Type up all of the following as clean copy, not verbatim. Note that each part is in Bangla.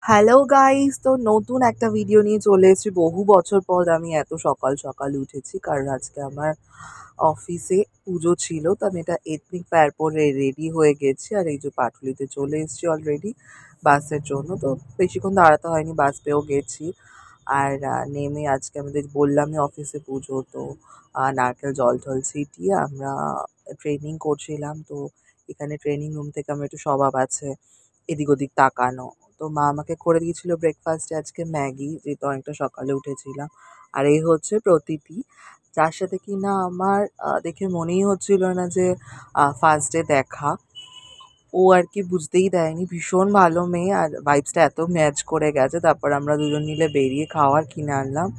হ্যালো গাইস, তো নতুন একটা ভিডিও নিয়ে চলে এসেছি। বহু বছর পর আমি এত সকাল সকাল উঠেছি, কারণ আজকে আমার অফিসে পুজো ছিল। তো আমি এটা এথনিক ফেয়ার পরে রেডি হয়ে গেছি, আর এই যে পাটুলিতে চলে এসেছি অলরেডি বাসের জন্য। তো বেশিক্ষণ দাঁড়াতে হয়নি, বাস পেয়েও গেছি। আর নেমে আজকে আমাদের বললামই অফিসে পুজো, তো নারকেল জল টল ছিটিয়ে আমরা ট্রেনিং করছিলাম। তো এখানে ট্রেনিং রুম থেকে আমার একটু স্বভাব আছে এদিক ওদিক তাকানো। তো মা আমাকে করে দিয়েছিল ব্রেকফাস্টে আজকে ম্যাগি, যেহেতু অনেকটা সকালে উঠেছিলাম। আর এই হচ্ছে প্রতীতি, যার সাথে কিনা আমার দেখে মনেই হচ্ছিল না যে ফার্স্ট ডে দেখা। ও আর কি বুঝতেই দেয়নি, ভীষণ ভালো মেয়ে, আর ভাইবসটা এত ম্যাচ করে গেছে। তারপর আমরা দুজন মিলে বেরিয়ে খাওয়ার কিনে আনলাম,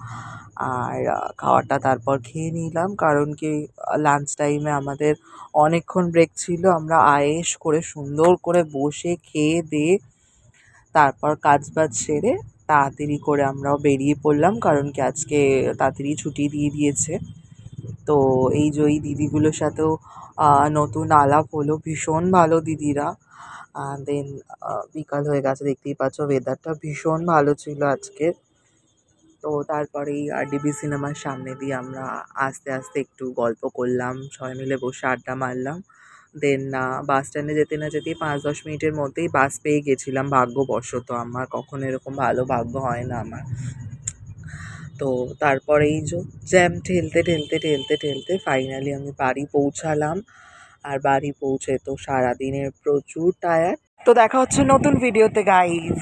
আর খাওয়াটা তারপর খেয়ে নিলাম, কারণ কি লাঞ্চ টাইমে আমাদের অনেকক্ষণ ব্রেক ছিল। আমরা আয়েশ করে সুন্দর করে বসে খেয়ে দিয়ে তারপর কাজবাজ সেরে তাড়াতাড়ি করে আমরাও বেরিয়ে পড়লাম, কারণ কি আজকে তাড়াতাড়ি ছুটি দিয়ে দিয়েছে। তো এই যে ওই দিদিগুলোর সাথেও নতুন আলাপ হলো, ভীষণ ভালো দিদিরা। দেন বিকাল হয়ে গেছে, দেখতেই পাচ্ছ ওয়েদারটা ভীষণ ভালো ছিল আজকে। তো তারপরেই ডিবি সিনেমার সামনে দিয়ে আমরা আস্তে আস্তে একটু গল্প করলাম, সবাই মিলে বসে আড্ডা মারলাম। দেন বাস স্ট্যান্ডে যেতে না যেতেই 5-10 মিনিটের মধ্যেই বাস পেয়ে গেছিলাম ভাগ্যবশত। আমার কখনো এরকম ভালো ভাগ্য হয় না আমার। তো তারপরে এই যে জ্যাম ঠেলতে ঠেলতে ঠেলতে ঠেলতে ফাইনালি আমি বাড়ি পৌঁছালাম। আর বাড়ি পৌঁছে তো সারাদিনের প্রচুর টায়ার্ড। তো দেখা হচ্ছে নতুন ভিডিওতে গাইজ।